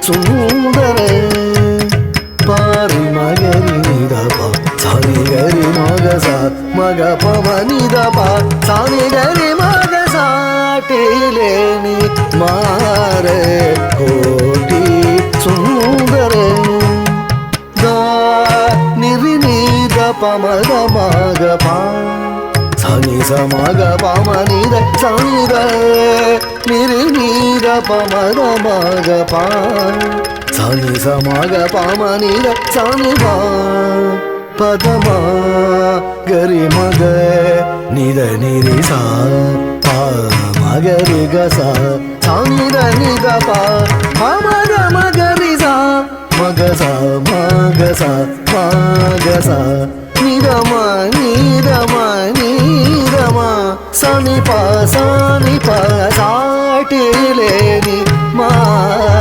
சுந்தர பாரி மகரி நிதபா சாரி கரி மகசா மக பவனிதபா சாரி கரி மகசா டேலேனி மார கோட்டி சுந்தர தா நிரி நிதப மக மக பா சானி சமக பமனித சானித நிரி நிதப மக மக பா சானி சமக பமனித சானிபா பதமா கரி மக நித நிரி சா பா மகரி கசா சானித நித பா மக மகரி சா மகசா மகசா மகசா நிதமா நிதமா நிதமா சனி பா சாட்டிலேனி மா